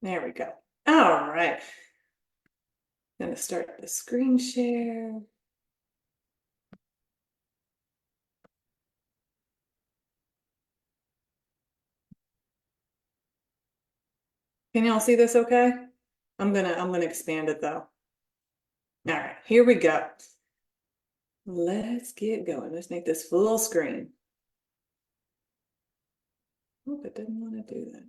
There we go. All right. Gonna start the screen share. Can y'all see this okay? I'm gonna expand it though. All right, here we go. Let's get going. Let's make this full screen. Oh, it didn't want to do that.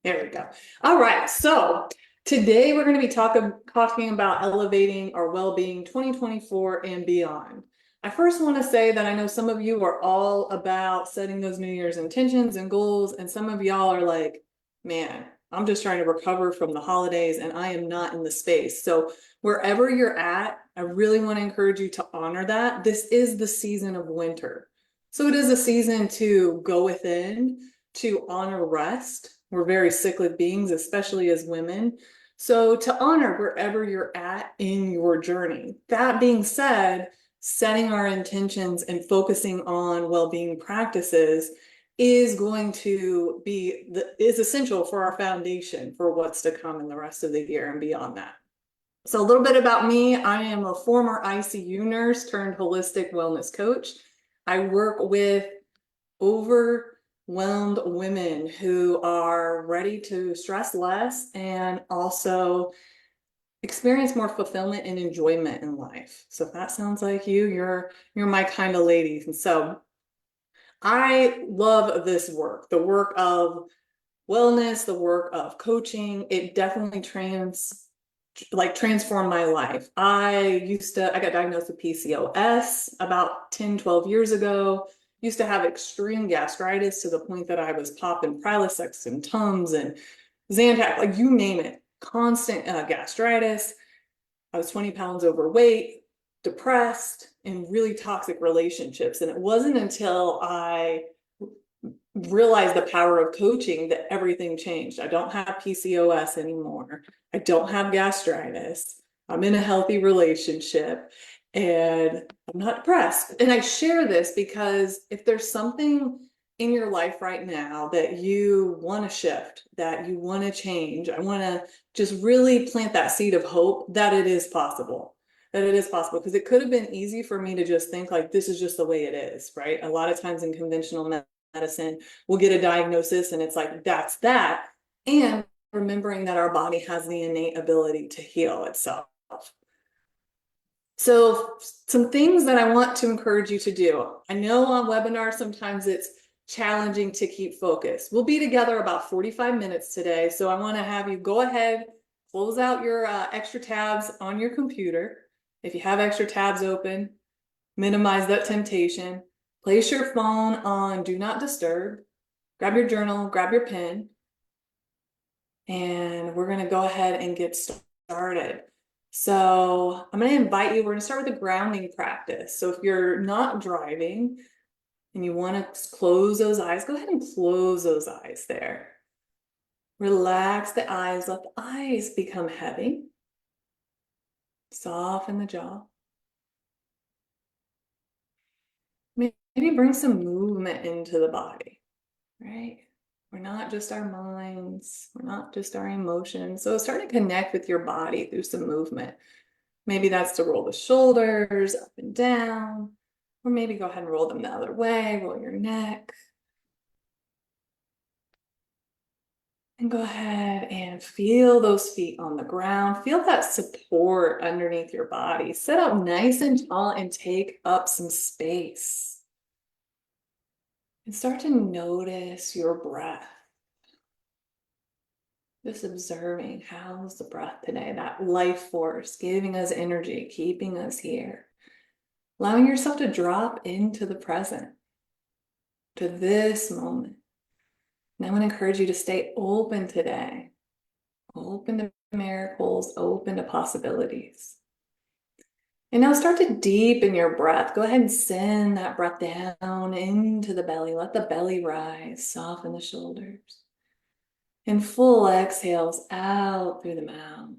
There we go. All right, so today we're going to be talking about elevating our well-being 2024 and beyond. I first want to say that I know some of you are all about setting those New Year's intentions and goals, and some of y'all are like, man, I'm just trying to recover from the holidays and I am not in the space. So wherever you're at, I really want to encourage you to honor that. This is the season of winter. So it is a season to go within, to honor rest. We're very cyclic beings, especially as women. So to honor wherever you're at in your journey. That being said, setting our intentions and focusing on well-being practices is going to is essential for our foundation for what's to come in the rest of the year and beyond that. So a little bit about me. I am a former ICU nurse turned holistic wellness coach. I work with overwhelmed women who are ready to stress less and also experience more fulfillment and enjoyment in life. So if that sounds like you, you're my kind of ladies. And so I love this work, the work of wellness, the work of coaching. It definitely transformed my life. I got diagnosed with PCOS about 10, 12 years ago. Used to have extreme gastritis to the point that I was popping Prilosec and Tums and Zantac, like you name it, constant gastritis. I was 20 pounds overweight, depressed, in really toxic relationships. And it wasn't until I realized the power of coaching that everything changed. I don't have PCOS anymore. I don't have gastritis. I'm in a healthy relationship and I'm not depressed. And I share this because if there's something in your life right now that you want to shift, that you want to change, I want to just really plant that seed of hope that it is possible. That it is possible, because it could have been easy for me to just think like this is just the way it is, right? A lot of times in conventional medicine, we'll get a diagnosis and it's like, that's that. And remembering that our body has the innate ability to heal itself. So some things that I want to encourage you to do. I know on webinars, sometimes it's challenging to keep focus. We'll be together about 45 minutes today. So I want to have you go ahead, close out your extra tabs on your computer. If you have extra tabs open, minimize that temptation. Place your phone on do not disturb. Grab your journal, grab your pen, and we're going to go ahead and get started. So I'm going to invite you, we're going to start with a grounding practice. So if you're not driving and you want to close those eyes, go ahead and close those eyes there. Relax the eyes, let the eyes become heavy. Soften the jaw. Maybe bring some movement into the body, right? We're not just our minds. We're not just our emotions. So start to connect with your body through some movement. Maybe that's to roll the shoulders up and down, or maybe go ahead and roll them the other way, roll your neck. And go ahead and feel those feet on the ground. Feel that support underneath your body. Sit up nice and tall and take up some space. And start to notice your breath. Just observing how's the breath today, that life force giving us energy, keeping us here. Allowing yourself to drop into the present, to this moment. And I want to encourage you to stay open today, open to miracles, open to possibilities. And now start to deepen your breath. Go ahead and send that breath down into the belly. Let the belly rise, soften the shoulders. And full exhales out through the mouth.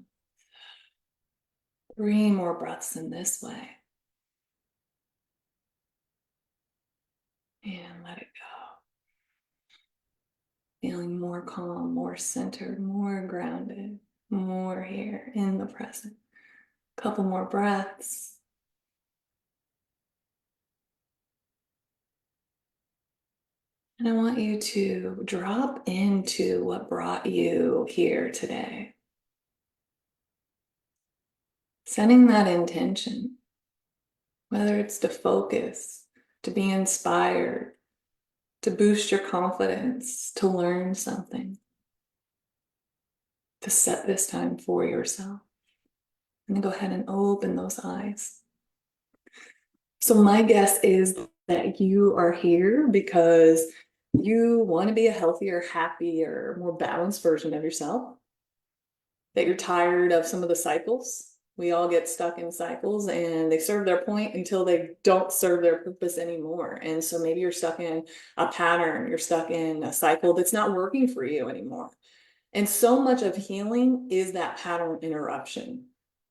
3 more breaths in this way. And let it go. feeling more calm, more centered, more grounded, more here in the present. Couple more breaths. And I want you to drop into what brought you here today. Setting that intention, whether it's to focus, to be inspired, to boost your confidence, to learn something, to set this time for yourself. And then go ahead and open those eyes. So my guess is that you are here because you want to be a healthier, happier, more balanced version of yourself. That you're tired of some of the cycles. We all get stuck in cycles and they serve their point until they don't serve their purpose anymore. And so maybe you're stuck in a pattern, you're stuck in a cycle that's not working for you anymore. And so much of healing is that pattern interruption.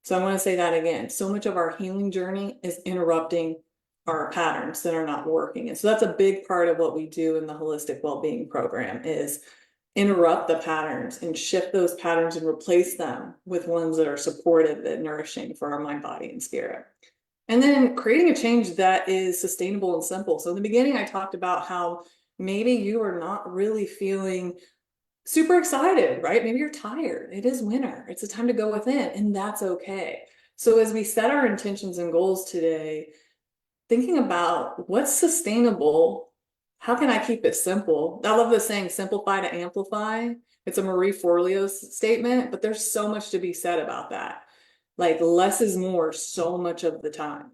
So I want to say that again. So much of our healing journey is interrupting our patterns that are not working. And so that's a big part of what we do in the holistic well-being program is interrupt the patterns and shift those patterns and replace them with ones that are supportive and nourishing for our mind, body, and spirit. And then creating a change that is sustainable and simple. So in the beginning, I talked about how maybe you are not really feeling super excited, right? Maybe you're tired. It is winter. It's a time to go within, and that's okay. So as we set our intentions and goals today, thinking about what's sustainable, how can I keep it simple? I love the saying, simplify to amplify. It's a Marie Forleo statement, but there's so much to be said about that. Like less is more so much of the time.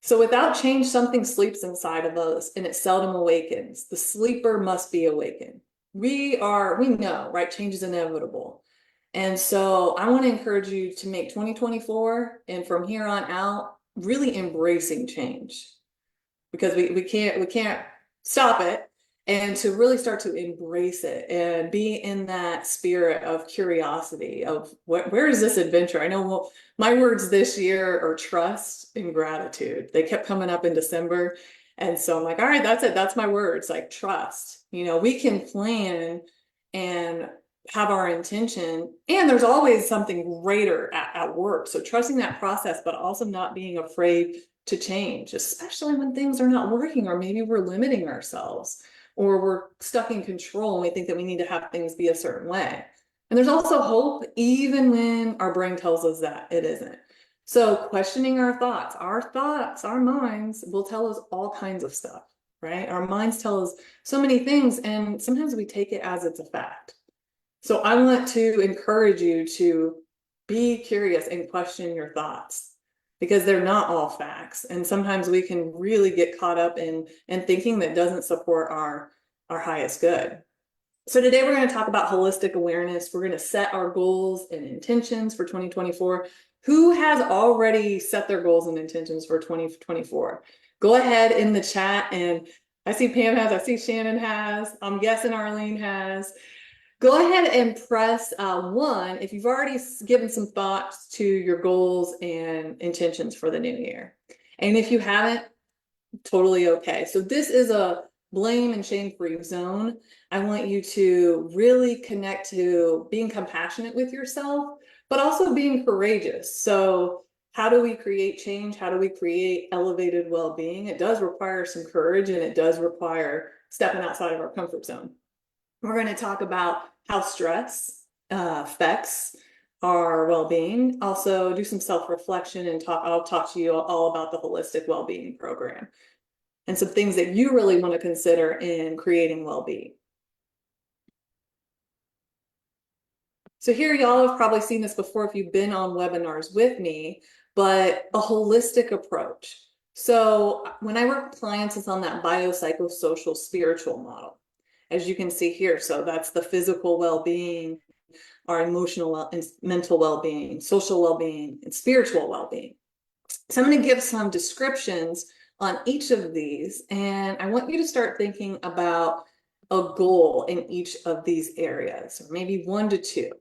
So without change, something sleeps inside of us and it seldom awakens. The sleeper must be awakened. We know, right? Change is inevitable. And so I want to encourage you to make 2024 and from here on out, really embracing change because we can't stop it, and to really start to embrace it and be in that spirit of curiosity of where is this adventure? I know my words this year are trust and gratitude. They kept coming up in December. And so I'm like, all right, that's it. That's my words, like trust. We can plan and have our intention, and there's always something greater at work. So trusting that process, but also not being afraid to change, especially when things are not working, or maybe we're limiting ourselves, or we're stuck in control and we think that we need to have things be a certain way. And there's also hope, even when our brain tells us that it isn't. So questioning our thoughts, our minds will tell us all kinds of stuff, right? Our minds tell us so many things, and sometimes we take it as it's a fact. So I want to encourage you to be curious and question your thoughts, because they're not all facts. And sometimes we can really get caught up in thinking that doesn't support our highest good. So today we're going to talk about holistic awareness. We're going to set our goals and intentions for 2024. Who has already set their goals and intentions for 2024? Go ahead in the chat, and I see Pam has, I see Shannon has, I'm guessing Arlene has. Go ahead and press 1 if you've already given some thoughts to your goals and intentions for the new year. And if you haven't, totally okay. So this is a blame and shame-free zone. I want you to really connect to being compassionate with yourself, but also being courageous. So how do we create change? How do we create elevated well-being? It does require some courage, and it does require stepping outside of our comfort zone. We're going to talk about how stress affects our well-being. Also do some self-reflection, and I'll talk to you all about the holistic well-being program and some things that you really want to consider in creating well-being. So here, y'all have probably seen this before if you've been on webinars with me, but a holistic approach. So when I work with clients, it's on that biopsychosocial spiritual model, as you can see here. So that's the physical well-being, our emotional and mental well-being, social well-being, and spiritual well-being. So I'm going to give some descriptions on each of these, and I want you to start thinking about a goal in each of these areas, or maybe 1 to 2.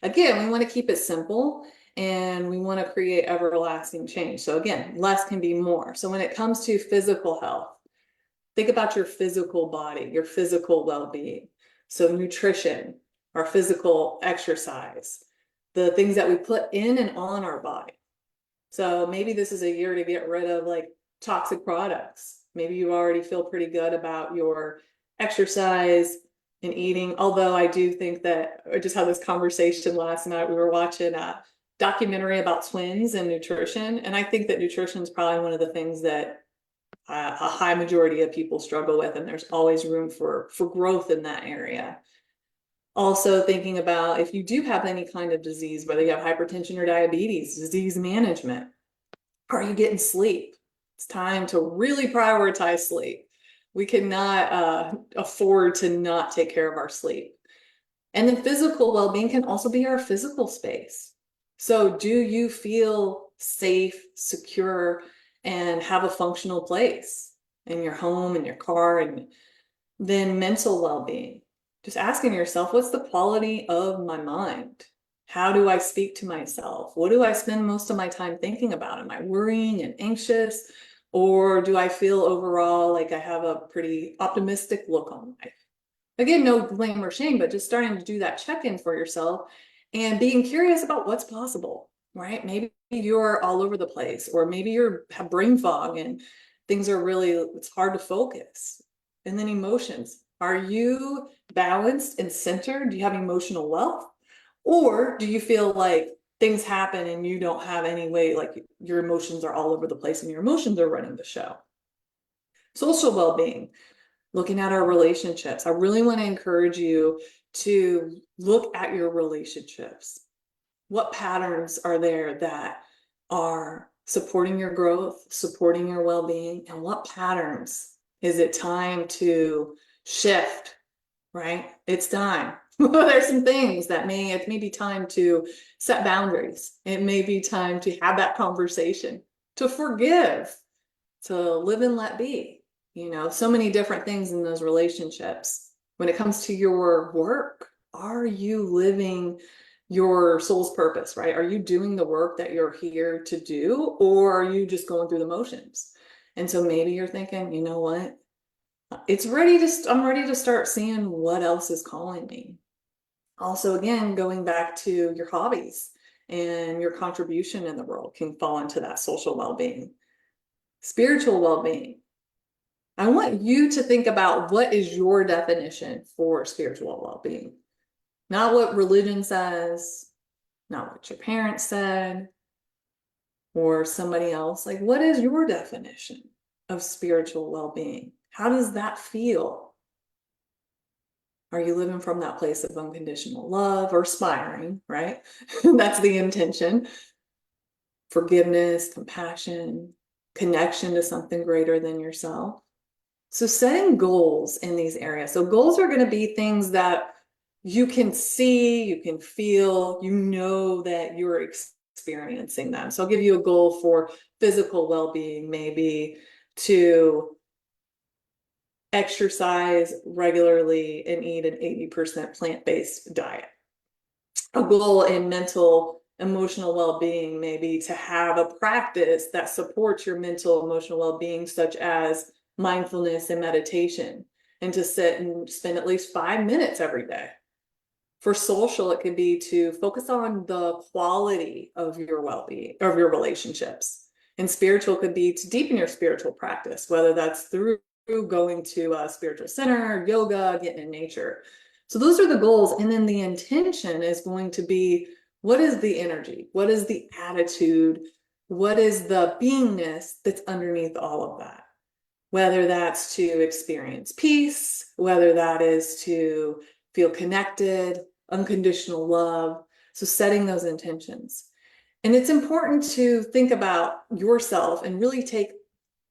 Again, we want to keep it simple, and we want to create everlasting change. So again, less can be more. So when it comes to physical health, Think about your physical body, your physical well-being. So nutrition, our physical exercise, the things that we put in and on our body. So maybe this is a year to get rid of like toxic products. Maybe you already feel pretty good about your exercise and eating. Although I do think that I just had this conversation last night. We were watching a documentary about twins and nutrition. And I think that nutrition is probably one of the things that a high majority of people struggle with, and there's always room for growth in that area. Also thinking about if you do have any kind of disease, whether you have hypertension or diabetes, disease management. Are you getting sleep? It's time to really prioritize sleep. We cannot afford to not take care of our sleep. And then physical well-being can also be our physical space. So do you feel safe, secure, and have a functional place in your home, in your car? And then mental well-being. Just asking yourself, what's the quality of my mind? How do I speak to myself? What do I spend most of my time thinking about? Am I worrying and anxious? Or do I feel overall like I have a pretty optimistic look on life? Again, no blame or shame, but just starting to do that check-in for yourself and being curious about what's possible, right? Maybe you're all over the place, or maybe you have brain fog and things are really, it's hard to focus. And then emotions. Are you balanced and centered? Do you have emotional wealth? Or do you feel like things happen and you don't have any way, like your emotions are all over the place and your emotions are running the show? Social well-being, looking at our relationships. I really want to encourage you to look at your relationships. What patterns are there that are supporting your growth, supporting your well-being, and what patterns is it time to shift, right? It's time. There's some things that it may be time to set boundaries. It may be time to have that conversation, to forgive, to live and let be. So many different things in those relationships. When it comes to your work, are you living your soul's purpose, right? Are you doing the work that you're here to do, or are you just going through the motions? And so maybe you're thinking, you know what? I'm ready to start seeing what else is calling me. Also, again, going back to your hobbies and your contribution in the world can fall into that social well-being. Spiritual well-being. I want you to think about what is your definition for spiritual well-being. Not what religion says, not what your parents said, or somebody else. Like, what is your definition of spiritual well-being? How does that feel? Are you living from that place of unconditional love or aspiring, right? That's the intention. Forgiveness, compassion, connection to something greater than yourself. So setting goals in these areas. So goals are going to be things that you can see, you can feel, that you're experiencing them. So I'll give you a goal for physical well-being, maybe to exercise regularly and eat an 80% plant-based diet. A goal in mental, emotional well-being, maybe to have a practice that supports your mental, emotional well-being, such as mindfulness and meditation, and to sit and spend at least 5 minutes every day. For social, it could be to focus on the quality of your well-being, of your relationships. And spiritual could be to deepen your spiritual practice, whether that's through going to a spiritual center, yoga, getting in nature. So those are the goals. And then the intention is going to be, what is the energy? What is the attitude? What is the beingness that's underneath all of that? Whether that's to experience peace, whether that is to feel connected, unconditional love. So setting those intentions. And it's important to think about yourself and really take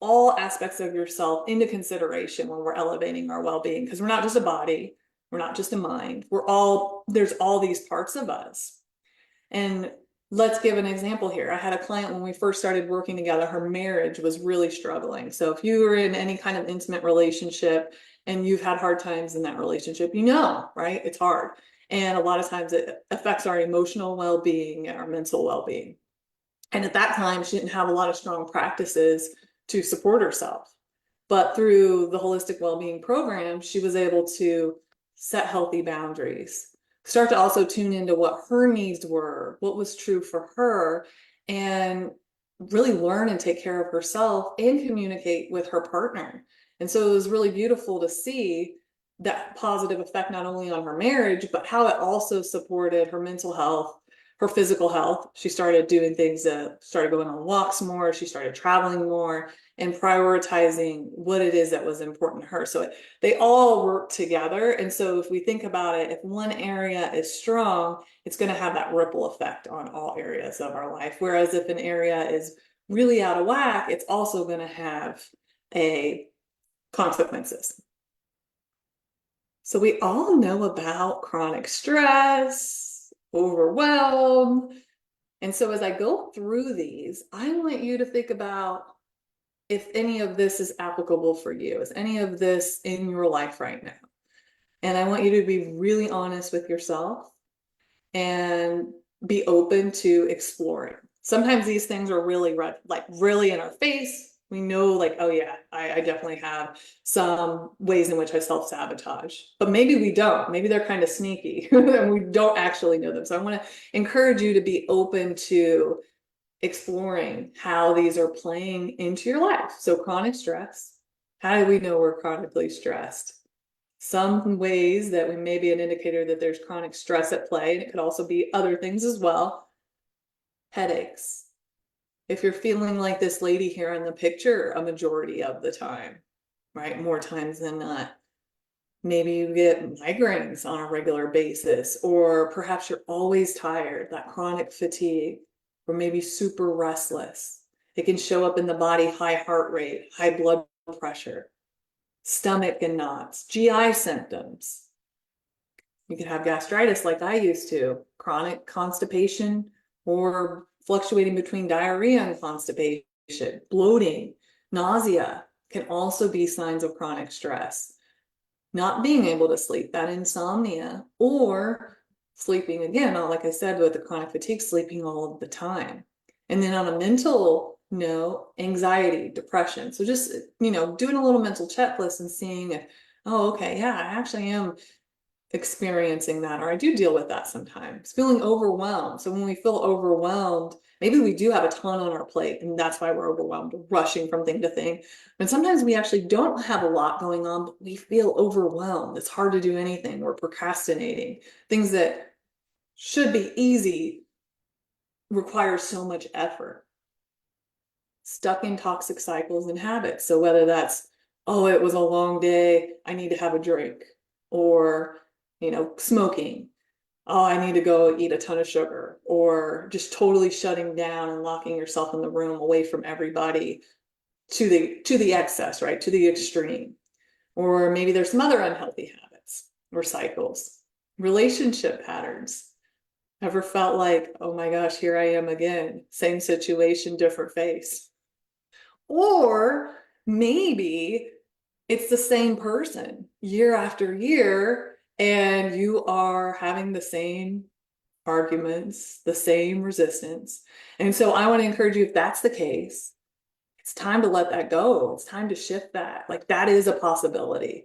all aspects of yourself into consideration when we're elevating our well-being, because we're not just a body, we're not just a mind, there's all these parts of us. And let's give an example here. I had a client when we first started working together, her marriage was really struggling. So if you were in any kind of intimate relationship and you've had hard times in that relationship, right? It's hard. And a lot of times it affects our emotional well-being and our mental well-being. And at that time, she didn't have a lot of strong practices to support herself. But through the holistic well-being program, she was able to set healthy boundaries, start to also tune into what her needs were, what was true for her, and really learn and take care of herself and communicate with her partner. And so it was really beautiful to see that positive effect not only on her marriage, but how it also supported her mental health, her physical health. She started doing things that started going on walks more, she started traveling more, and prioritizing what it is that was important to her. So they all work together. And so if we think about it, if one area is strong, it's going to have that ripple effect on all areas of our life. Whereas if an area is really out of whack, it's also going to have a consequences. So we all know about chronic stress, overwhelm. And so as I go through these, I want you to think about if any of this is applicable for you. Is any of this in your life right now? And I want you to be really honest with yourself and be open to exploring. Sometimes these things are really really in our face. We know like, oh yeah, I definitely have some ways in which I self-sabotage, but maybe we don't. Maybe they're kind of sneaky and we don't actually know them. So I want to encourage you to be open to exploring how these are playing into your life. So chronic stress, how do we know we're chronically stressed? Some ways that we may be an indicator that there's chronic stress at play, and it could also be other things as well. Headaches. If you're feeling like this lady here in the picture a majority of the time, right? More times than not. Maybe you get migraines on a regular basis, or perhaps you're always tired, that chronic fatigue, or maybe super restless. It can show up in the body, high heart rate, high blood pressure, stomach and knots, GI symptoms. You can have gastritis like I used to, chronic constipation, or fluctuating between diarrhea and constipation, bloating, nausea can also be signs of chronic stress. Not being able to sleep, that insomnia, or sleeping again, like I said, with the chronic fatigue, sleeping all of the time. And then on a mental note, anxiety, depression. So just, doing a little mental checklist and seeing if, oh, okay, yeah, I actually am experiencing that, or I do deal with that sometimes, feeling overwhelmed. So when we feel overwhelmed, maybe we do have a ton on our plate and that's why we're overwhelmed, rushing from thing to thing. And sometimes we actually don't have a lot going on, but we feel overwhelmed. It's hard to do anything. We're procrastinating. Things that should be easy require so much effort. Stuck in toxic cycles and habits. So whether that's, oh, it was a long day, I need to have a drink, or smoking. Oh, I need to go eat a ton of sugar, or just totally shutting down and locking yourself in the room away from everybody to the excess, right? To the extreme. Or maybe there's some other unhealthy habits or cycles, relationship patterns. Ever felt like, oh my gosh, here I am again, same situation, different face? Or maybe it's the same person year after year, and you are having the same arguments, the same resistance. And so I want to encourage you, if that's the case, it's time to let that go. It's time to shift that. Like that is a possibility.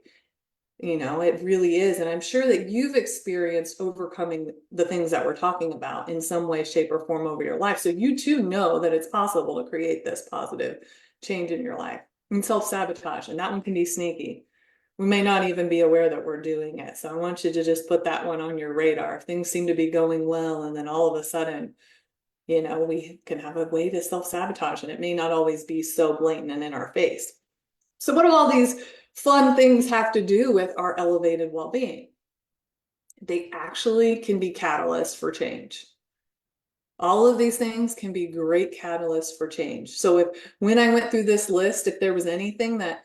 It really is. And I'm sure that you've experienced overcoming the things that we're talking about in some way, shape, or form over your life. So you too know that it's possible to create this positive change in your life. And self-sabotage, and that one can be sneaky. We may not even be aware that we're doing it. So I want you to just put that one on your radar. If things seem to be going well, and then all of a sudden, we can have a way to self-sabotage, and it may not always be so blatant and in our face. So what do all these fun things have to do with our elevated well-being? They actually can be catalysts for change. All of these things can be great catalysts for change. So when I went through this list, if there was anything that,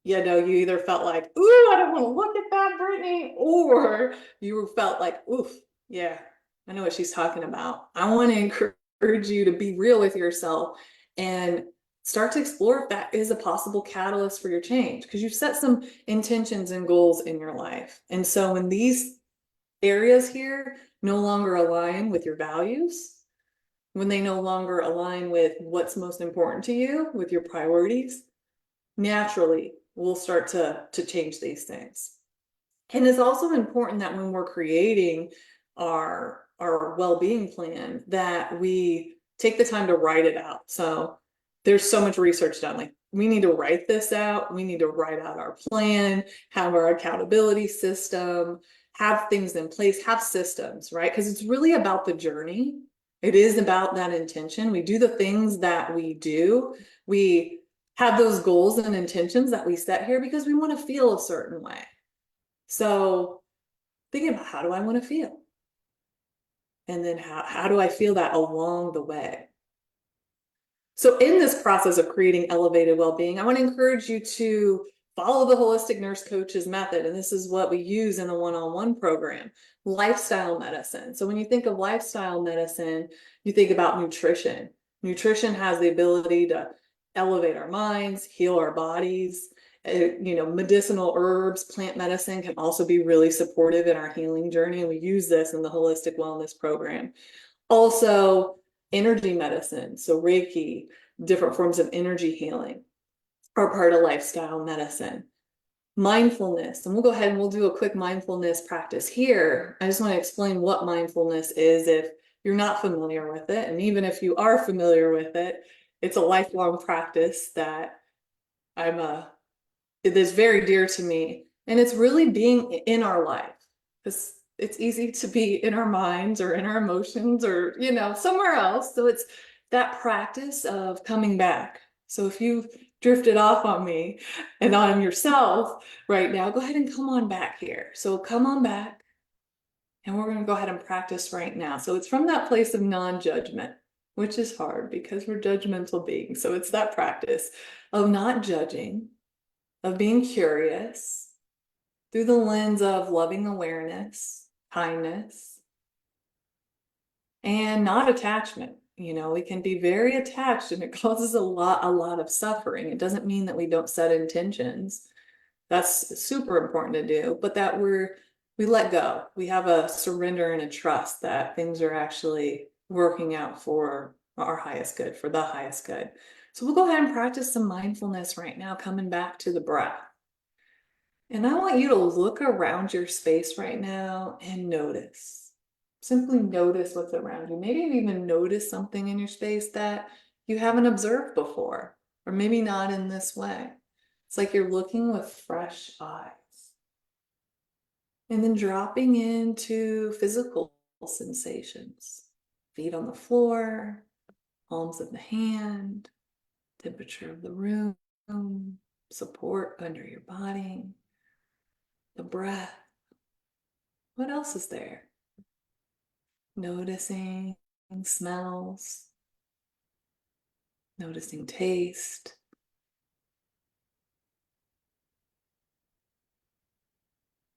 you either felt like, ooh, I don't want to look at that, Brittany, or you felt like, oof, yeah, I know what she's talking about. I want to encourage you to be real with yourself and start to explore if that is a possible catalyst for your change, because you've set some intentions and goals in your life. And so when these areas here no longer align with your values, when they no longer align with what's most important to you, with your priorities, naturally we'll start to change these things. And it's also important that when we're creating our well-being plan, that we take the time to write it out. So there's so much research done. Like, we need to write this out. We need to write out our plan, have our accountability system, have things in place, have systems, right? Because it's really about the journey. It is about that intention. We do the things that we do. We have those goals and intentions that we set here because we want to feel a certain way. So thinking about, how do I want to feel? And then how do I feel that along the way? So in this process of creating elevated well-being, I want to encourage you to follow the holistic nurse coach's method. And this is what we use in the one-on-one program, lifestyle medicine. So when you think of lifestyle medicine, you think about nutrition. Nutrition has the ability to elevate our minds, heal our bodies. Medicinal herbs, plant medicine can also be really supportive in our healing journey. And we use this in the holistic wellness program. Also, energy medicine, so Reiki, different forms of energy healing are part of lifestyle medicine. Mindfulness, and we'll go ahead and we'll do a quick mindfulness practice here. I just want to explain what mindfulness is if you're not familiar with it. And even if you are familiar with it, it's a lifelong practice that it is very dear to me. And it's really being in our life. It's easy to be in our minds or in our emotions or, somewhere else. So it's that practice of coming back. So if you've drifted off on me and on yourself right now, go ahead and come on back here. So come on back, and we're going to go ahead and practice right now. So it's from that place of non-judgment, which is hard because we're judgmental beings. So it's that practice of not judging, of being curious through the lens of loving awareness, kindness, and not attachment. We can be very attached, and it causes a lot of suffering. It doesn't mean that we don't set intentions. That's super important to do, but that we let go. We have a surrender and a trust that things are actually working out for our highest good, for the highest good. So we'll go ahead and practice some mindfulness right now, coming back to the breath. And I want you to look around your space right now and notice. Simply notice what's around you. Maybe you even notice something in your space that you haven't observed before, or maybe not in this way. It's like you're looking with fresh eyes. And then dropping into physical sensations. Feet on the floor, palms of the hand, temperature of the room, support under your body, the breath. What else is there? Noticing smells, noticing taste,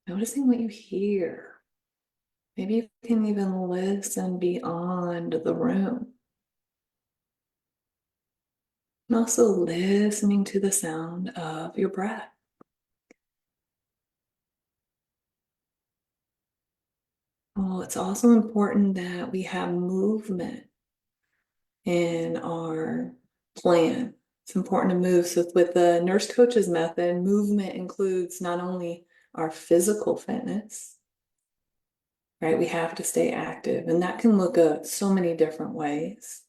noticing what you hear. Maybe you can even listen beyond the room. And also listening to the sound of your breath. Oh, it's also important that we have movement in our plan. It's important to move. So with the nurse coach's method, movement includes not only our physical fitness, right? We have to stay active, and that can look so many different ways.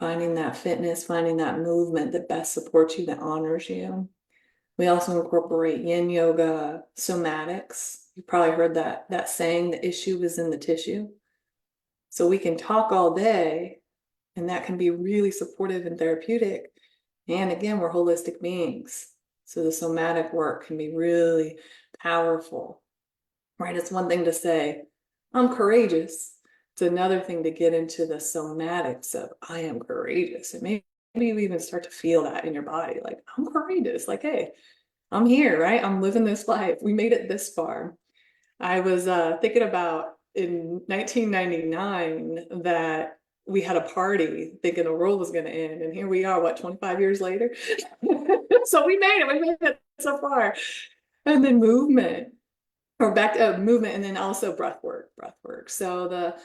Finding that fitness, finding that movement that best supports you, that honors you. We also incorporate yin yoga, somatics. You probably heard that saying, the issue is in the tissue. So we can talk all day, and that can be really supportive and therapeutic. And again, we're holistic beings. So the somatic work can be really powerful, right? It's one thing to say, I'm courageous. It's another thing to get into the somatics of, I am courageous. And maybe you even start to feel that in your body, like, I'm courageous. Like, hey, I'm here, right? I'm living this life. We made it this far. I was thinking about in 1999 that we had a party thinking the world was going to end. And here we are, 25 years later? So we made it so far. And then movement, or back to movement, and then also breath work. So the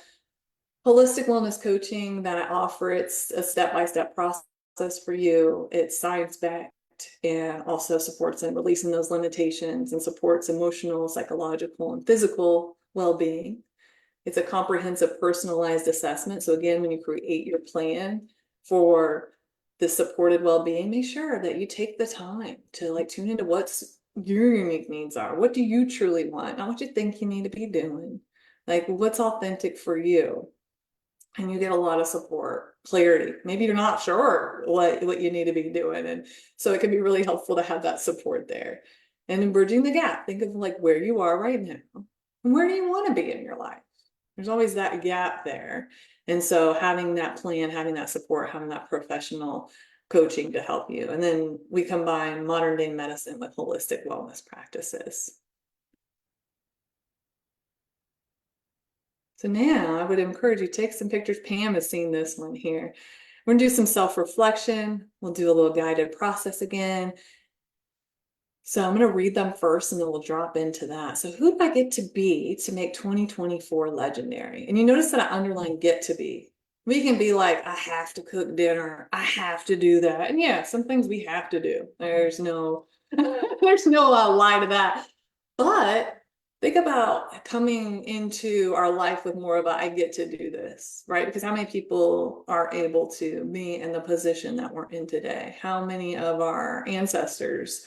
holistic wellness coaching that I offer, it's a step-by-step process for you. It's science-backed. connect, and also supports in releasing those limitations and supports emotional, psychological, and physical well-being. It's a comprehensive personalized assessment. So again, when you create your plan for the supported well-being, make sure that you take the time to like tune into what's your unique needs are. What do you truly want? Not what you think you need to be doing. Like what's authentic for you. And you get a lot of support, clarity. Maybe you're not sure what you need to be doing. And so it can be really helpful to have that support there. And in bridging the gap, think of like where you are right now and where do you want to be in your life? There's always that gap there. And so having that plan, having that support, having that professional coaching to help you. And then we combine modern day medicine with holistic wellness practices. So now I would encourage you to take some pictures. Pam has seen this one here. We're gonna do some self-reflection. We'll do a little guided process again. So I'm gonna read them first and then we'll drop into that. So who do I get to be to make 2024 legendary? And you notice that I underline get to be. We can be like, I have to cook dinner. I have to do that. And yeah, some things we have to do. There's no, there's no lie to that. But think about coming into our life with more of a, I get to do this, right? Because how many people are able to be in the position that we're in today? How many of our ancestors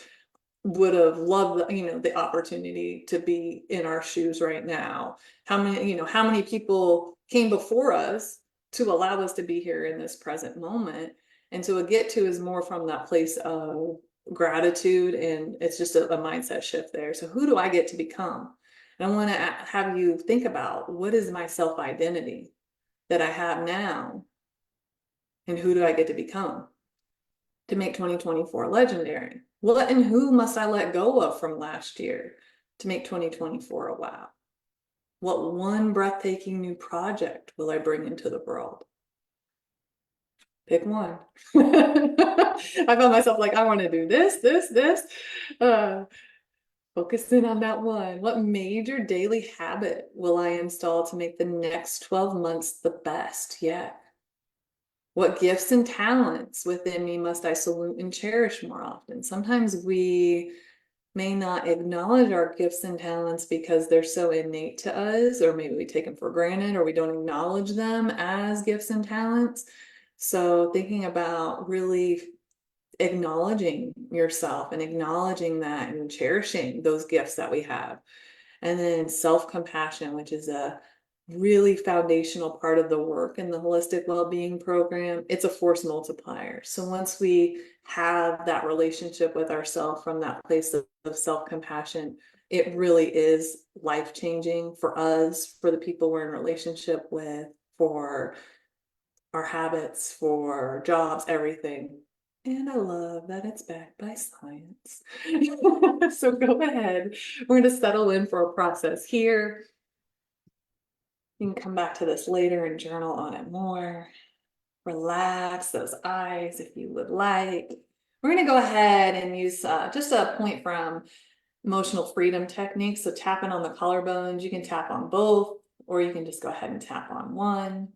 would have loved, the opportunity to be in our shoes right now? How many people came before us to allow us to be here in this present moment? And so a get to is more from that place of gratitude, and it's just a mindset shift there. So who do I get to become? And I want to have you think about, what is my self-identity that I have now, and who do I get to become to make 2024 legendary? What and who must I let go of from last year to make 2024 a wow? What one breathtaking new project will I bring into the world? Pick one. I found myself like, I want to do this. Focus in on that one. What major daily habit will I install to make the next 12 months the best yet? What gifts and talents within me must I salute and cherish more often? Sometimes we may not acknowledge our gifts and talents because they're so innate to us, or maybe we take them for granted, or we don't acknowledge them as gifts and talents. So thinking about really acknowledging yourself and acknowledging that and cherishing those gifts that we have. And then self-compassion, which is a really foundational part of the work in the holistic well-being program. It's a force multiplier. So once we have that relationship with ourselves from that place of self-compassion, it really is life-changing for us, for the people we're in relationship with, for our habits, for jobs, everything. And I love that it's backed by science. So go ahead. We're going to settle in for a process here. You can come back to this later and journal on it more. Relax those eyes if you would like. We're going to go ahead and use just a point from emotional freedom technique. So tapping on the collarbones, you can tap on both, or you can just go ahead and tap on one.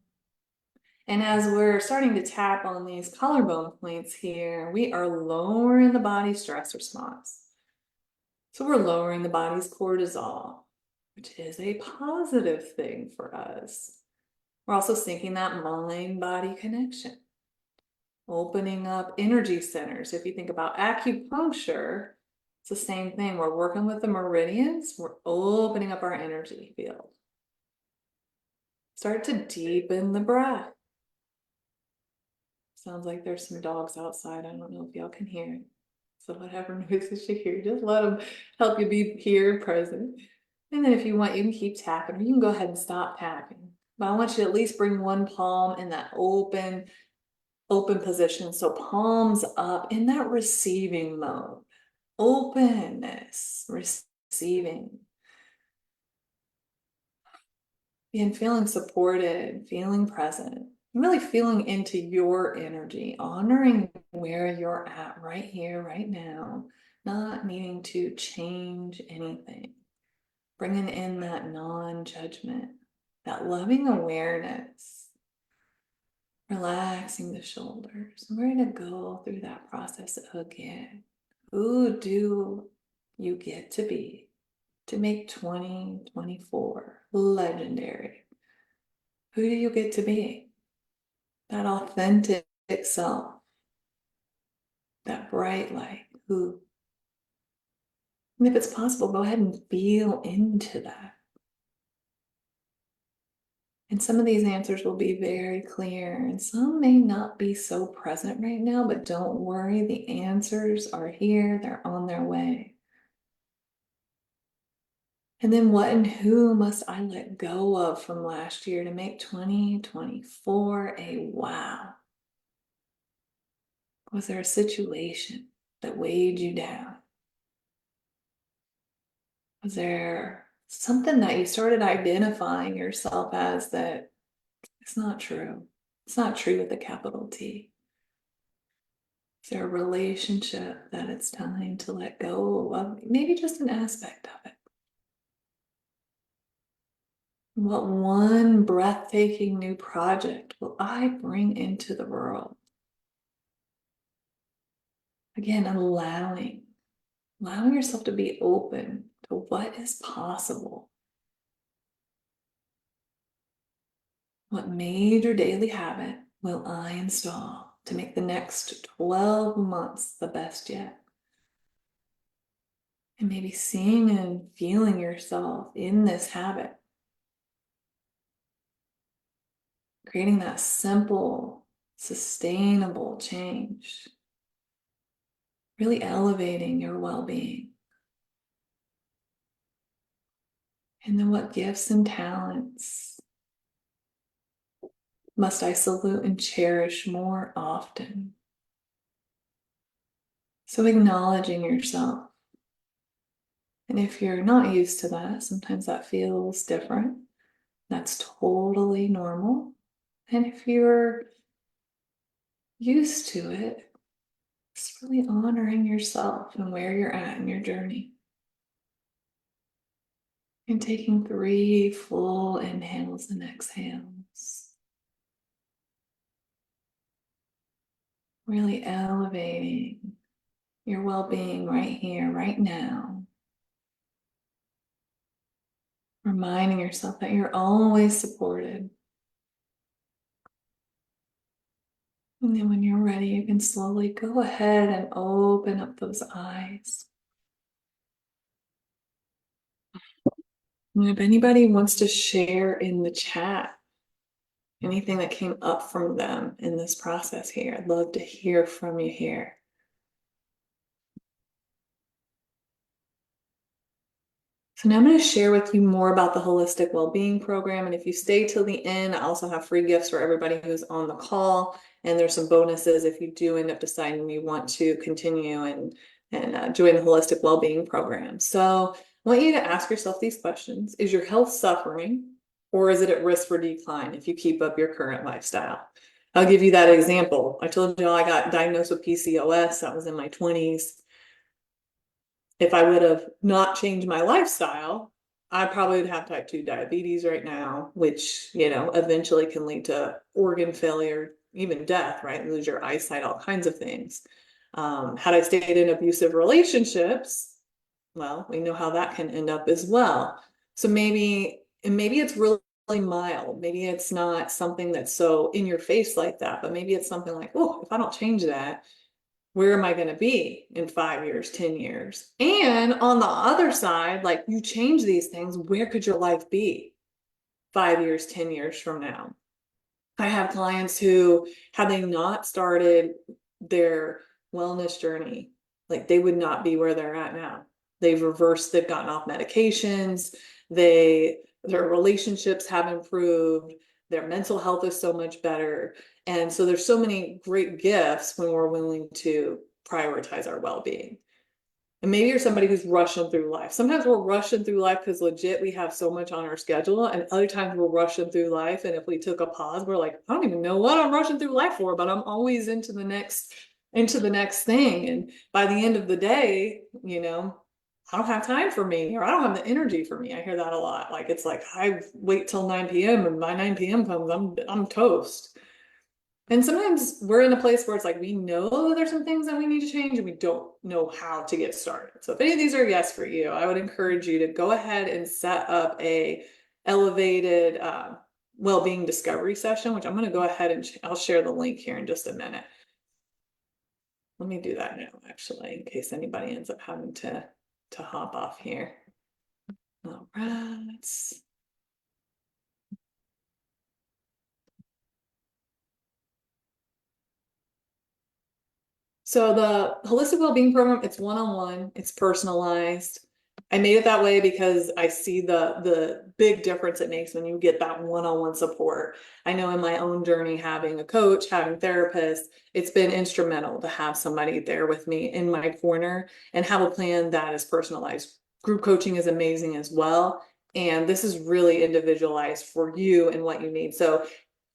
And as we're starting to tap on these collarbone points here, we are lowering the body's stress response. So we're lowering the body's cortisol, which is a positive thing for us. We're also syncing that mind-body connection, opening up energy centers. If you think about acupuncture, it's the same thing. We're working with the meridians. We're opening up our energy field. Start to deepen the breath. Sounds like there's some dogs outside. I don't know if y'all can hear it. So whatever noises you hear, just let them help you be here, present. And then if you want, you can keep tapping, or you can go ahead and stop tapping. But I want you to at least bring one palm in that open position. So palms up in that receiving mode. Openness, receiving. And feeling supported, feeling present. Really feeling into your energy, honoring where you're at right here, right now, not needing to change anything. Bringing in that non-judgment, that loving awareness. Relaxing the shoulders. And we're going to go through that process again. Who do you get to be to make 2024 legendary? Who do you get to be? That authentic self, that bright light. Who? And if it's possible, go ahead and feel into that. And some of these answers will be very clear, and some may not be so present right now, but don't worry, the answers are here, they're on their way. And then what and who must I let go of from last year to make 2024 a wow? Was there a situation that weighed you down? Was there something that you started identifying yourself as that it's not true? It's not true with a capital T. Is there a relationship that it's time to let go of? Maybe just an aspect of it. What one breathtaking new project will I bring into the world? Again, allowing yourself to be open to what is possible. What major daily habit will I install to make the next 12 months the best yet? And maybe seeing and feeling yourself in this habit. Creating that simple, sustainable change. Really elevating your well-being. And then what gifts and talents must I salute and cherish more often? So acknowledging yourself. And if you're not used to that, sometimes that feels different. That's totally normal. And if you're used to it, it's really honoring yourself and where you're at in your journey. And taking 3 full inhales and exhales. Really elevating your well-being right here, right now. Reminding yourself that you're always supported. And then when you're ready, you can slowly go ahead and open up those eyes. And if anybody wants to share in the chat anything that came up from them in this process here, I'd love to hear from you here. So now I'm going to share with you more about the Holistic Wellbeing Program. And if you stay till the end, I also have free gifts for everybody who's on the call. And there's some bonuses if you do end up deciding you want to continue and join the Holistic Wellbeing Program. So I want you to ask yourself these questions. Is your health suffering, or is it at risk for decline if you keep up your current lifestyle? I'll give you that example. I told you I got diagnosed with PCOS. That was in my 20s. If I would have not changed my lifestyle, I probably would have type 2 diabetes right now, which, eventually can lead to organ failure, even death, right? Lose your eyesight, all kinds of things. Had I stayed in abusive relationships, well, we know how that can end up as well. So maybe it's really mild. Maybe it's not something that's so in your face like that, but maybe it's something like, oh, if I don't change that, where am I going to be in 5 years, 10 years? And on the other side, like, you change these things, where could your life be 5 years, 10 years from now? I have clients who, had they not started their wellness journey, like, they would not be where they're at now. They've gotten off medications, their relationships have improved, their mental health is so much better. And so there's so many great gifts when we're willing to prioritize our well-being. And maybe you're somebody who's rushing through life. Sometimes we're rushing through life because legit we have so much on our schedule, and other times we're rushing through life, and if we took a pause, we're like, I don't even know what I'm rushing through life for, but I'm always into the next thing. And by the end of the day, I don't have time for me, or I don't have the energy for me. I hear that a lot. Like, it's like I wait till 9 p.m. and by 9 p.m. comes, I'm toast. And sometimes we're in a place where it's like, we know that there's some things that we need to change and we don't know how to get started. So if any of these are yes for you, I would encourage you to go ahead and set up a elevated well-being discovery session, which I'm going to go ahead and I'll share the link here in just a minute. Let me do that now, actually, in case anybody ends up having to hop off here. All right. So the holistic well-being program, it's one-on-one, it's personalized. I made it that way because I see the big difference it makes when you get that one-on-one support. I know in my own journey, having a coach, having therapists, it's been instrumental to have somebody there with me in my corner and have a plan that is personalized. Group coaching is amazing as well. And this is really individualized for you and what you need. So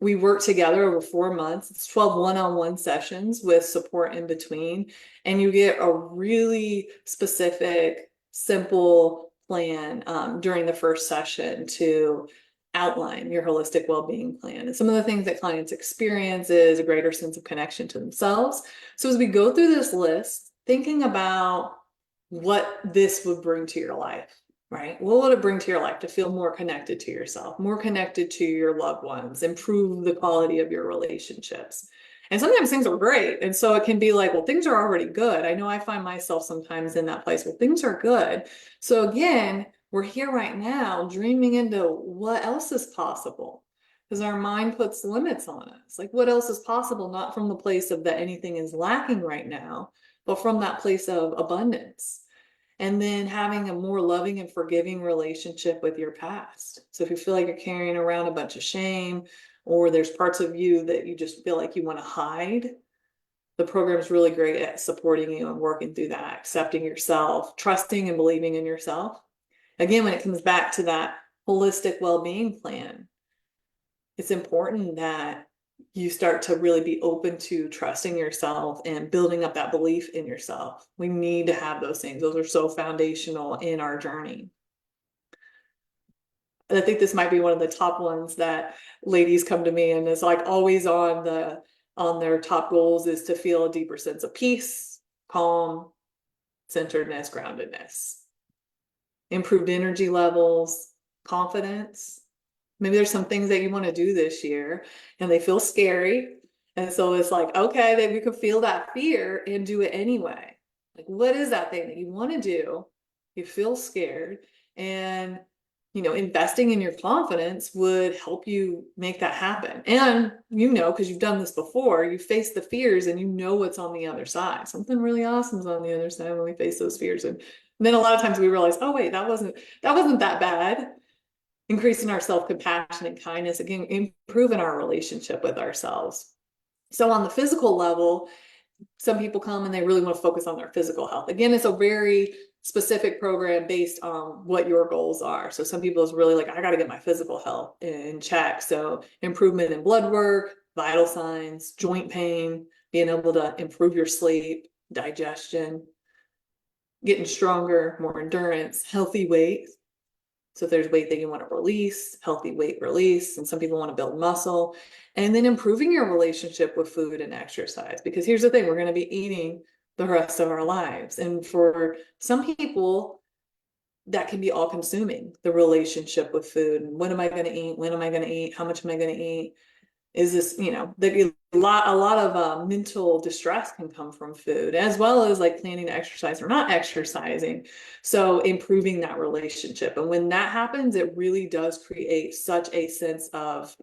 we work together over 4 months. It's 12 one-on-one sessions with support in between. And you get a really specific, simple plan during the first session to outline your holistic well-being plan. And some of the things that clients experience is a greater sense of connection to themselves. So as we go through this list, thinking about what this would bring to your life. Right? What would it bring to your life to feel more connected to yourself, more connected to your loved ones, improve the quality of your relationships? And sometimes things are great. And so it can be like, well, things are already good. I know I find myself sometimes in that place where things are good. So again, we're here right now dreaming into what else is possible because our mind puts limits on us. Like, what else is possible? Not from the place of that anything is lacking right now, but from that place of abundance. And then having a more loving and forgiving relationship with your past. So if you feel like you're carrying around a bunch of shame, or there's parts of you that you just feel like you want to hide, the program is really great at supporting you and working through that, accepting yourself, trusting and believing in yourself. Again, when it comes back to that holistic well-being plan, it's important that you start to really be open to trusting yourself and building up that belief in yourself. We need to have those things. Those are so foundational in our journey. And I think this might be one of the top ones that ladies come to me and is like always on their top goals is to feel a deeper sense of peace, calm, centeredness, groundedness, improved energy levels, confidence. Maybe there's some things that you want to do this year and they feel scary. And so it's like, okay, then you can feel that fear and do it anyway. Like, what is that thing that you want to do? You feel scared. And, investing in your confidence would help you make that happen. And, because you've done this before, you face the fears and you know what's on the other side. Something really awesome is on the other side when we face those fears. And then a lot of times we realize, oh, wait, that wasn't that bad. Increasing our self-compassion and kindness, again, improving our relationship with ourselves. So on the physical level, some people come and they really want to focus on their physical health. Again, it's a very specific program based on what your goals are. So some people is really like, I got to get my physical health in check. So improvement in blood work, vital signs, joint pain, being able to improve your sleep, digestion, getting stronger, more endurance, healthy weight. So if there's weight that you want to release, healthy weight release, and some people want to build muscle, and then improving your relationship with food and exercise. Because here's the thing, we're going to be eating the rest of our lives. And for some people, that can be all consuming, the relationship with food. And when am I going to eat? When am I going to eat? How much am I going to eat? Is this, a lot of mental distress can come from food, as well as like planning to exercise or not exercising. So improving that relationship. And when that happens, it really does create such a sense of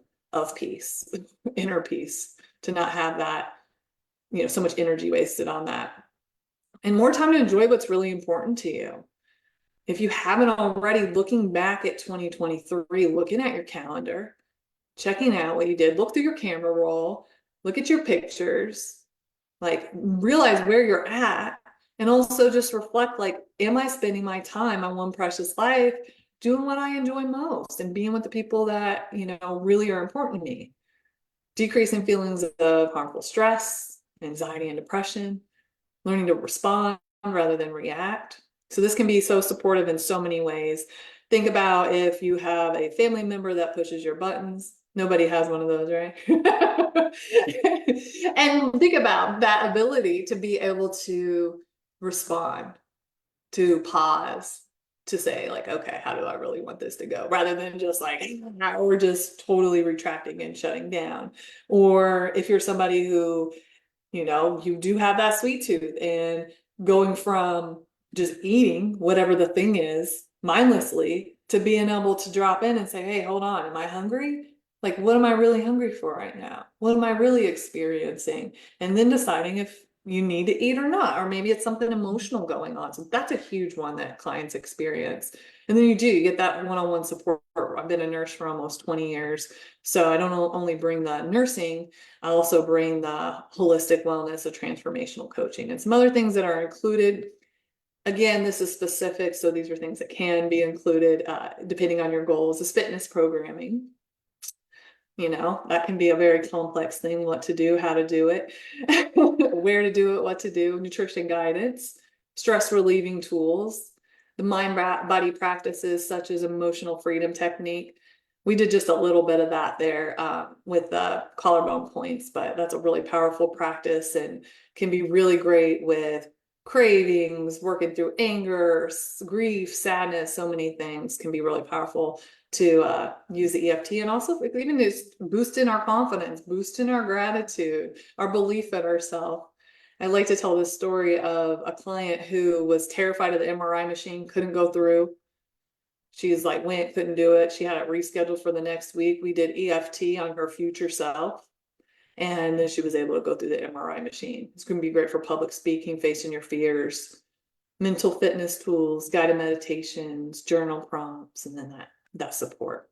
peace, inner peace, to not have that, so much energy wasted on that. And more time to enjoy what's really important to you. If you haven't already, looking back at 2023, looking at your calendar, checking out what you did, look through your camera roll, look at your pictures, like realize where you're at, and also just reflect, like, am I spending my time on one precious life doing what I enjoy most and being with the people that, really are important to me? Decreasing feelings of harmful stress, anxiety, and depression, learning to respond rather than react. So this can be so supportive in so many ways. Think about if you have a family member that pushes your buttons. Nobody has one of those, right? And think about that ability to be able to respond, to pause, to say like, okay, how do I really want this to go? Rather than just like, we're just totally retracting and shutting down. Or if you're somebody who, you do have that sweet tooth, and going from just eating whatever the thing is mindlessly to being able to drop in and say, hey, hold on, am I hungry? Like, what am I really hungry for right now? What am I really experiencing? And then deciding if you need to eat or not, or maybe it's something emotional going on. So that's a huge one that clients experience. And then you get that one-on-one support. I've been a nurse for almost 20 years. So I don't only bring the nursing, I also bring the holistic wellness, the transformational coaching, and some other things that are included. Again, this is specific, so these are things that can be included depending on your goals. Is fitness programming. That can be a very complex thing, what to do, how to do it, where to do it, what to do, nutrition guidance, stress relieving tools, the mind body practices such as emotional freedom technique. We did just a little bit of that there with collarbone points, but that's a really powerful practice and can be really great with cravings, working through anger, grief, sadness. So many things can be really powerful to use the EFT, and also even just boosting our confidence, boosting our gratitude, our belief in ourselves. I like to tell this story of a client who was terrified of the MRI machine, couldn't go through. She's like, couldn't do it. She had it rescheduled for the next week. We did EFT on her future self. And then she was able to go through the MRI machine. It's going to be great for public speaking, facing your fears, mental fitness tools, guided meditations, journal prompts, and then that support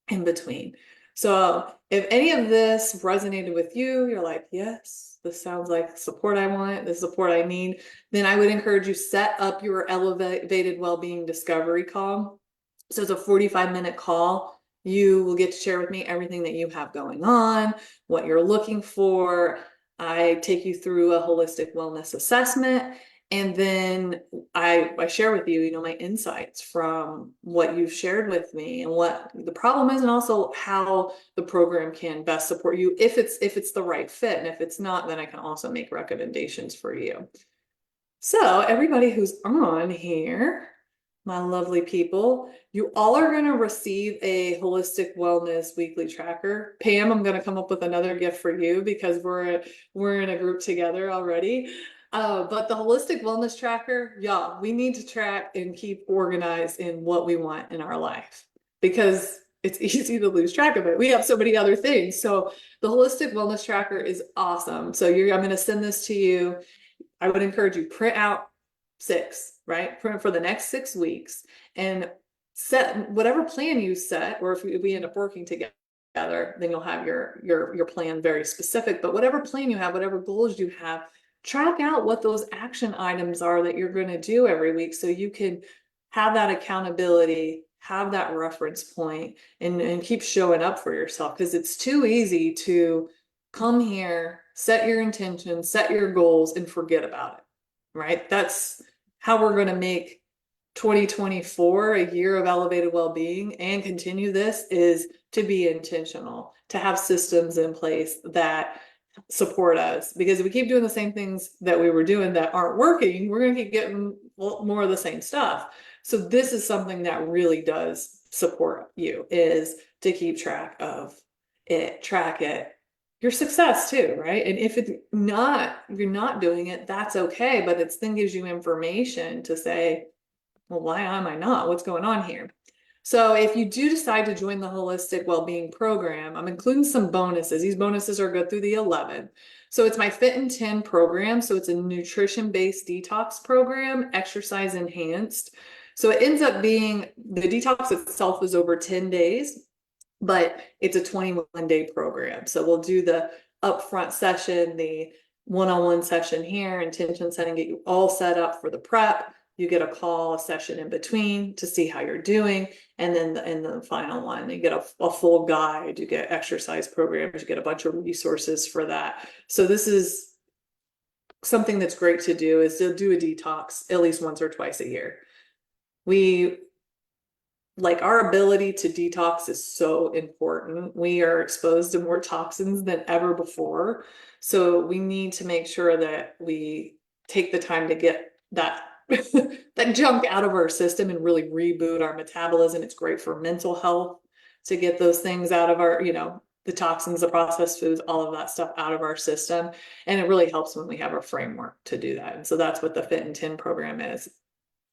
in between. So if any of this resonated with you, you're like, yes, this sounds like support I want, the support I need, then I would encourage you set up your elevated well-being discovery call. So it's a 45-minute call. You will get to share with me everything that you have going on, what you're looking for. I take you through a holistic wellness assessment, and then I share with you, my insights from what you've shared with me and what the problem is, and also how the program can best support you if it's the right fit. And if it's not, then I can also make recommendations for you. So everybody who's on here, my lovely people, you all are going to receive a holistic wellness weekly tracker. Pam, I'm going to come up with another gift for you because we're in a group together already. But the holistic wellness tracker, y'all, we need to track and keep organized in what we want in our life, because it's easy to lose track of it. We have so many other things. So the holistic wellness tracker is awesome. So I'm going to send this to you. I would encourage you, print out 6, right? Print for the next 6 weeks and set whatever plan you set, or if we end up working together, then you'll have your plan very specific. But whatever plan you have, whatever goals you have, track out what those action items are that you're going to do every week, so you can have that accountability, have that reference point, and keep showing up for yourself. Because it's too easy to come here, set your intentions, set your goals, and forget about it, right? That's how we're going to make 2024 a year of elevated well-being and continue this, is to be intentional, to have systems in place that support us. Because if we keep doing the same things that we were doing that aren't working, we're going to keep getting more of the same stuff. So this is something that really does support you, is to keep track of it, track it, your success too, right? And if you're not doing it, that's okay. But it then gives you information to say, well, why am I not? What's going on here? So if you do decide to join the Holistic Wellbeing Program, I'm including some bonuses. These bonuses are good through the 11th. So it's my Fit in 10 program. So it's a nutrition-based detox program, exercise enhanced. So it ends up being, the detox itself is over 10 days, but it's a 21-day program. So we'll do the upfront session, the one-on-one session here, intention setting, get you all set up for the prep. You get a call, a session in between to see how you're doing. And then in the final one, you get a full guide, you get exercise programs, you get a bunch of resources for that. So this is something that's great to do, is to do a detox at least once or twice a year. We like our ability to detox is so important. We are exposed to more toxins than ever before. So we need to make sure that we take the time to get that that junk out of our system and really reboot our metabolism. It's great for mental health to get those things out of our, the toxins, the processed foods, all of that stuff out of our system. And it really helps when we have a framework to do that. And so that's what the Fit and 10 program is.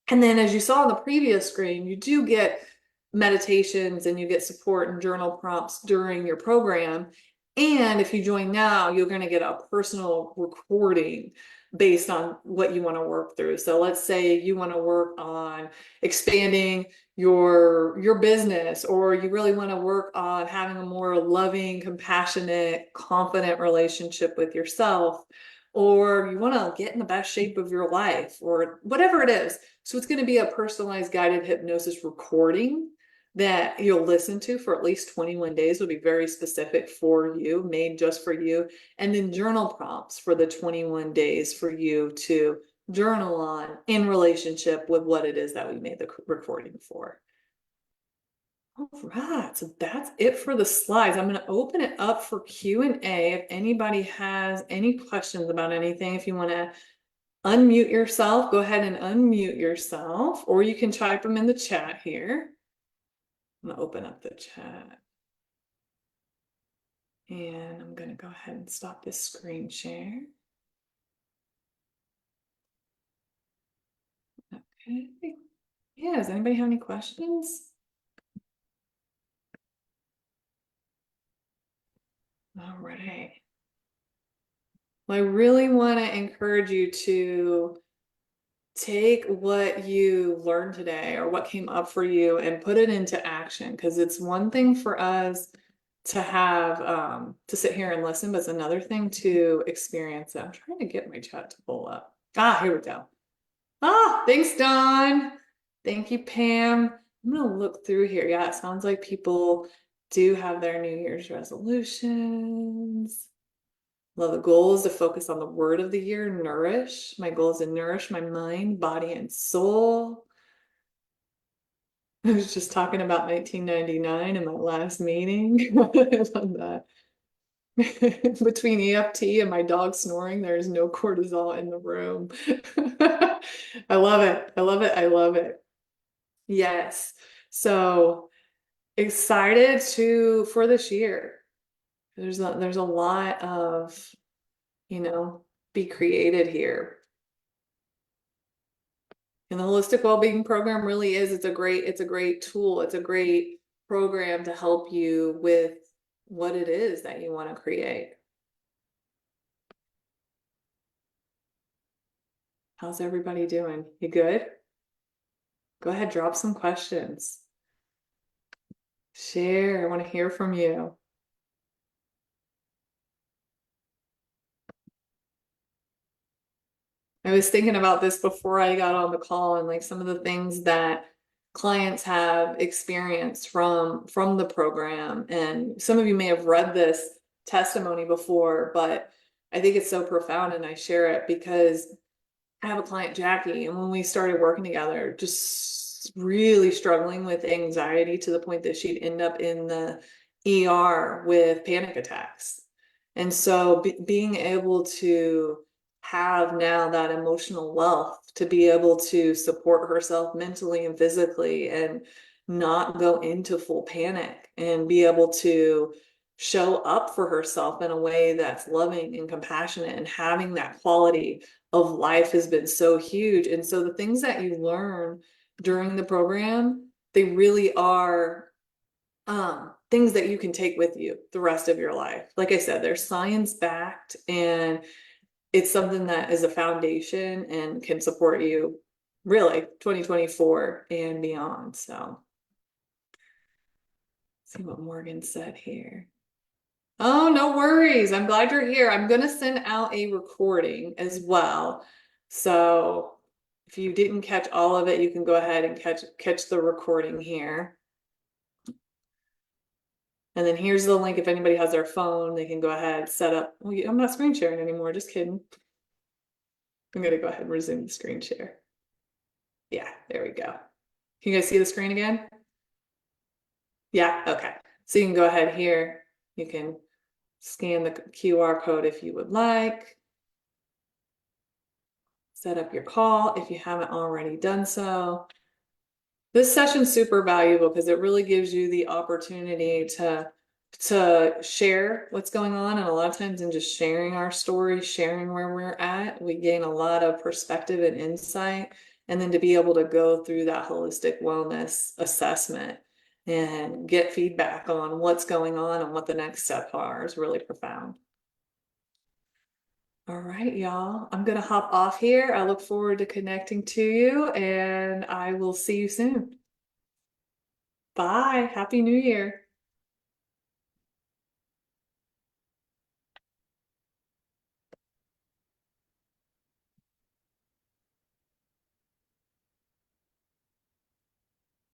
And then, as you saw on the previous screen, you do get meditations and you get support and journal prompts during your program. And if you join now, you're going to get a personal recording based on what you want to work through. So let's say you want to work on expanding your business, or you really want to work on having a more loving, compassionate, confident relationship with yourself, or you want to get in the best shape of your life, or whatever it is. So it's going to be a personalized guided hypnosis recording that you'll listen to for at least 21 days. Will be very specific for you, made just for you. And then journal prompts for the 21 days for you to journal on in relationship with what it is that we made the recording for. All right, so that's it for the slides. I'm going to open it up for Q&A. If anybody has any questions about anything, if you want to unmute yourself, go ahead and unmute yourself, or you can type them in the chat here. I'm going to open up the chat. And I'm going to go ahead and stop this screen share. Okay. Yeah, does anybody have any questions? All right. Well, I really want to encourage you to take what you learned today or what came up for you and put it into action, because it's one thing for us to have to sit here and listen, but it's another thing to experience it. I'm trying to get my chat to pull up. Here we go. Thanks, Dawn. Thank you, Pam. I'm gonna look through here. Yeah, it sounds like people do have their New Year's resolutions. Well, the goal is to focus on the word of the year, nourish. My goal is to nourish my mind, body, and soul. I was just talking about 1999 in my last meeting. I love that. Between EFT and my dog snoring, there is no cortisol in the room. I love it. I love it. I love it. Yes. So excited for this year. There's a lot of, be created here. And the holistic well-being program really is, it's a great tool. It's a great program to help you with what it is that you want to create. How's everybody doing? You good? Go ahead, drop some questions. Share. I want to hear from you. I was thinking about this before I got on the call, and like some of the things that clients have experienced from the program. And some of you may have read this testimony before, but I think it's so profound, and I share it because I have a client, Jackie, and when we started working together, just really struggling with anxiety to the point that she'd end up in the ER with panic attacks. And so being able to have now that emotional wealth to be able to support herself mentally and physically and not go into full panic and be able to show up for herself in a way that's loving and compassionate and having that quality of life has been so huge. And so the things that you learn during the program, they really are things that you can take with you the rest of your life. Like I said, they're science backed, and it's something that is a foundation and can support you really 2024 and beyond. So let's see what Morgan said here. Oh, no worries. I'm glad you're here. I'm going to send out a recording as well. So if you didn't catch all of it, you can go ahead and catch the recording here. And then here's the link. If anybody has their phone, they can go ahead, set up. Oh, I'm not screen sharing anymore. Just kidding. I'm going to go ahead and resume the screen share. Yeah, there we go. Can you guys see the screen again? Yeah, okay. So you can go ahead here. You can scan the QR code if you would like. Set up your call if you haven't already done so. This session's super valuable because it really gives you the opportunity to share what's going on. And a lot of times in just sharing our story, sharing where we're at, we gain a lot of perspective and insight. And then to be able to go through that holistic wellness assessment and get feedback on what's going on and what the next steps are is really profound. All right, y'all. I'm gonna hop off here. I look forward to connecting to you, and I will see you soon. Bye. Happy New Year.